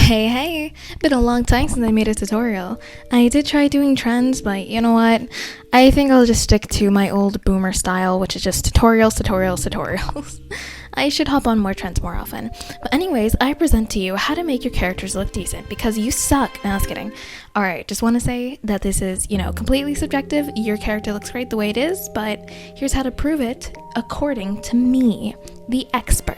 Hey, been a long time since I made a tutorial. I did try doing trends, but you know what? I think I'll just stick to my old boomer style, which is just tutorials. I should hop on more trends more often. But anyways, I present to you how to make your characters look decent, because you suck. No, I was kidding. Alright, just want to say that this is, completely subjective. Your character looks great the way it is, but here's how to prove it according to me, the expert.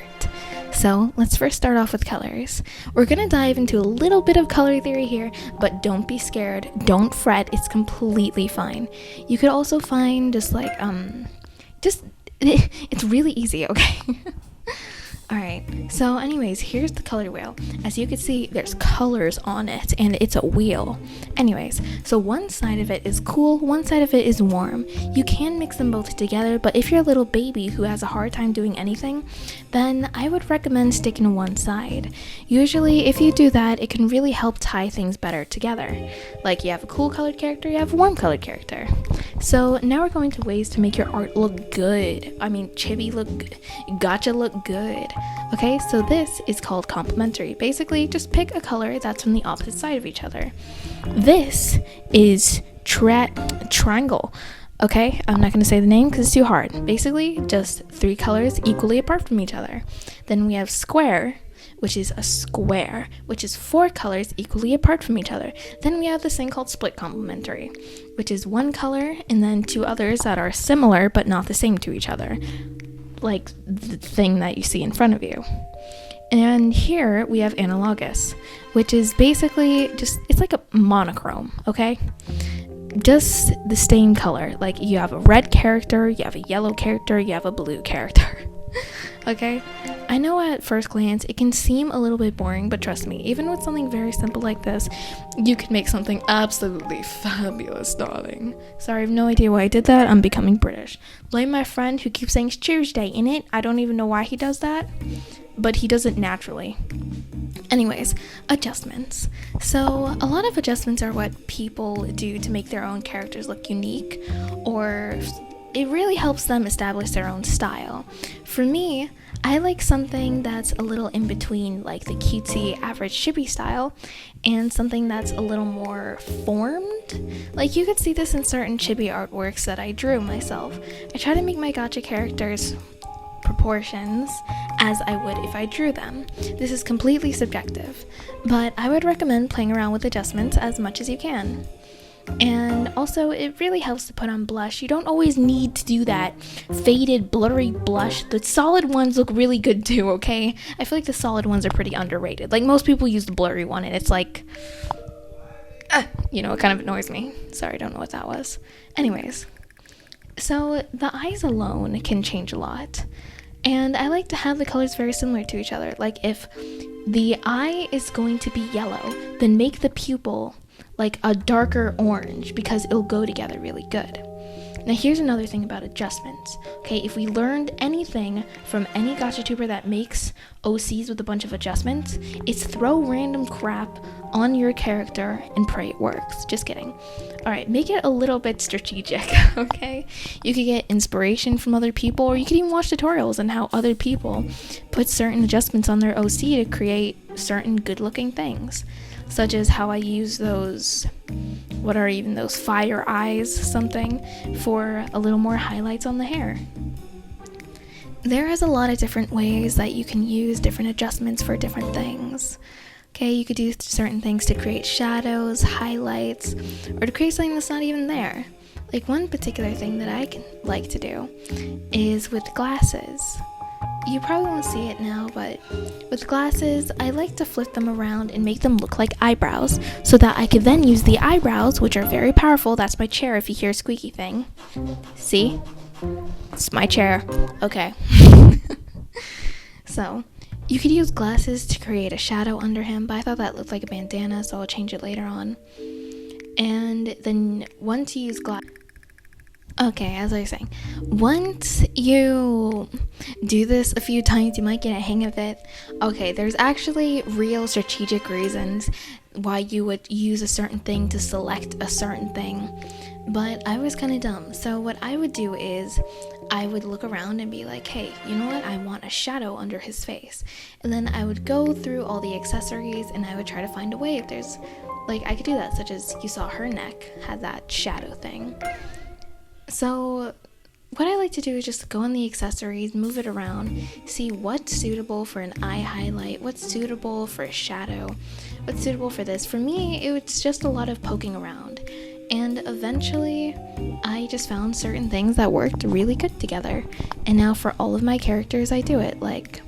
So let's first start off with colors. We're gonna dive into a little bit of color theory here, but don't be scared, don't fret, it's completely fine. You could also find just it's really easy, okay? Alright, so anyways, here's the color wheel. As you can see, there's colors on it, and it's a wheel. Anyways, so one side of it is cool, one side of it is warm. You can mix them both together, but if you're a little baby who has a hard time doing anything, then I would recommend sticking to one side. Usually, if you do that, it can really help tie things better together. Like, you have a cool colored character, you have a warm colored character. So now we're going to ways to make your art look good. I mean, chibi look good, gacha look good. Okay, so this is called complementary. Basically, just pick a color that's from the opposite side of each other. This is triangle. Okay, I'm not going to say the name because it's too hard. Basically, just three colors equally apart from each other. Then we have square, which is a square, which is four colors equally apart from each other. Then we have this thing called split complementary, which is one color and then two others that are similar but not the same to each other, like the thing that you see in front of you. And here we have analogous, which is basically it's like a monochrome, okay? Just the same color. Like, you have a red character, you have a yellow character, you have a blue character. Okay? I know at first glance it can seem a little bit boring, but trust me, even with something very simple like this, you can make something absolutely fabulous, darling. Sorry, I have no idea why I did that. I'm becoming British. Blame my friend who keeps saying Tuesday in it. I don't even know why he does that, but he does it naturally. Anyways, adjustments. So a lot of adjustments are what people do to make their own characters look unique, or it really helps them establish their own style. For me, I like something that's a little in between, like the cutesy average chibi style, and something that's a little more formed. Like, you could see this in certain chibi artworks that I drew myself. I try to make my gacha characters proportions as I would if I drew them. This is completely subjective, but I would recommend playing around with adjustments as much as you can. And also, it really helps to put on blush. You don't always need to do that faded, blurry blush. The solid ones look really good too, okay? I feel like the solid ones are pretty underrated. Like, most people use the blurry one, and it's like, it kind of annoys me. Sorry, I don't know what that was. Anyways, so the eyes alone can change a lot. And I like to have the colors very similar to each other. Like, if the eye is going to be yellow, then make the pupil like a darker orange, because it'll go together really good. Now, here's another thing about adjustments. Okay, if we learned anything from any gachatuber that makes OCs with a bunch of adjustments, it's throw random crap on your character and pray it works. Just kidding. Alright, make it a little bit strategic, okay? You could get inspiration from other people, or you could even watch tutorials on how other people put certain adjustments on their OC to create certain good-looking things. Such as how I use those fire eyes something for a little more highlights on the hair. There is a lot of different ways that you can use different adjustments for different things. Okay, you could do certain things to create shadows, highlights, or to create something that's not even there. Like, one particular thing that I like to do is with glasses. You probably won't see it now, but with glasses, I like to flip them around and make them look like eyebrows, so that I could then use the eyebrows, which are very powerful. That's my chair if you hear a squeaky thing. See? It's my chair. Okay. So, you could use glasses to create a shadow under him, but I thought that looked like a bandana, so I'll change it later on. And then once you use Okay, as I was saying, once you do this a few times, you might get a hang of it. Okay, there's actually real strategic reasons why you would use a certain thing to select a certain thing, but I was kind of dumb. So what I would do is I would look around and be like, hey, you know what? I want a shadow under his face. And then I would go through all the accessories and I would try to find a way if there's, like, I could do that, such as you saw her neck had that shadow thing. So what I like to do is just go in the accessories, move it around, see what's suitable for an eye highlight, what's suitable for a shadow, what's suitable for this. For me, it's just a lot of poking around. And eventually, I just found certain things that worked really good together. And now for all of my characters, I do it. Like,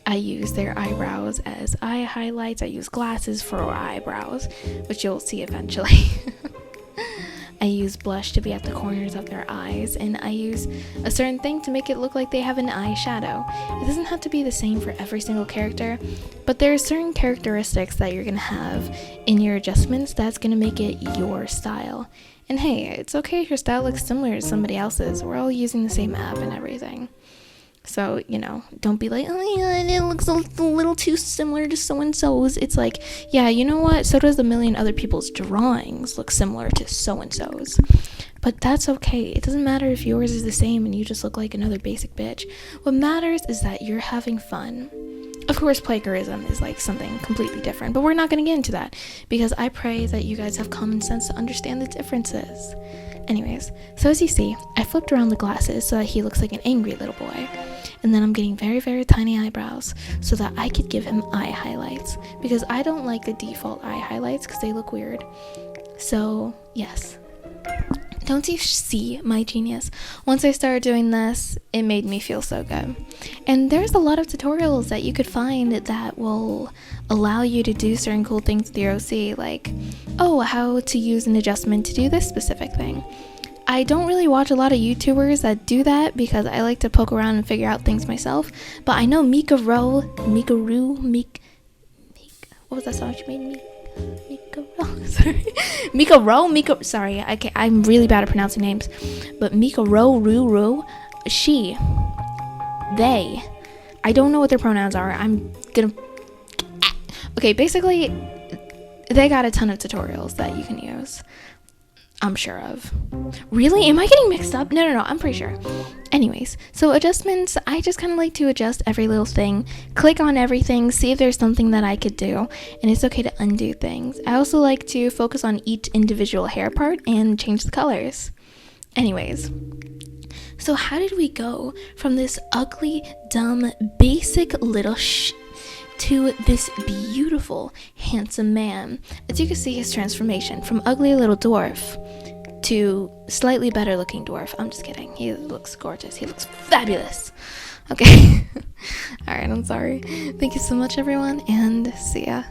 I use their eyebrows as eye highlights. I use glasses for eyebrows, which you'll see eventually. I use blush to be at the corners of their eyes, and I use a certain thing to make it look like they have an eye shadow. It doesn't have to be the same for every single character, but there are certain characteristics that you're going to have in your adjustments that's going to make it your style. And hey, it's okay if your style looks similar to somebody else's. We're all using the same app and everything. So, you know, don't be like, oh yeah, it looks a little too similar to so-and-so's. It's like, yeah, you know what? So does a million other people's drawings look similar to so-and-so's. But that's okay. It doesn't matter if yours is the same and you just look like another basic bitch. What matters is that you're having fun. Of course, plagiarism is like something completely different, but we're not going to get into that because I pray that you guys have common sense to understand the differences. Anyways, so as you see, I flipped around the glasses so that he looks like an angry little boy. And then I'm getting very, very tiny eyebrows so that I could give him eye highlights because I don't like the default eye highlights because they look weird. So, yes. Don't you see my genius? Once I started doing this, it made me feel so good. And there's a lot of tutorials that you could find that will allow you to do certain cool things with your OC, like, oh, how to use an adjustment to do this specific thing. I don't really watch a lot of YouTubers that do that because I like to poke around and figure out things myself, but I know Mika Rowe, what was that song she made me? I'm really bad at pronouncing names, but Mika Rowe, she, they, I don't know what their pronouns are. Okay, basically, they got a ton of tutorials that you can use. I'm sure of. Really? Am I getting mixed up? No, I'm pretty sure. Anyways, so adjustments, I just kind of like to adjust every little thing, click on everything, see if there's something that I could do, and it's okay to undo things. I also like to focus on each individual hair part and change the colors. Anyways, so how did we go from this ugly, dumb, basic little to this beautiful, handsome man? As you can see, his transformation from ugly little dwarf to slightly better looking dwarf. I'm just kidding. He looks gorgeous. He looks fabulous. Okay. Alright, I'm sorry. Thank you so much, everyone, and see ya.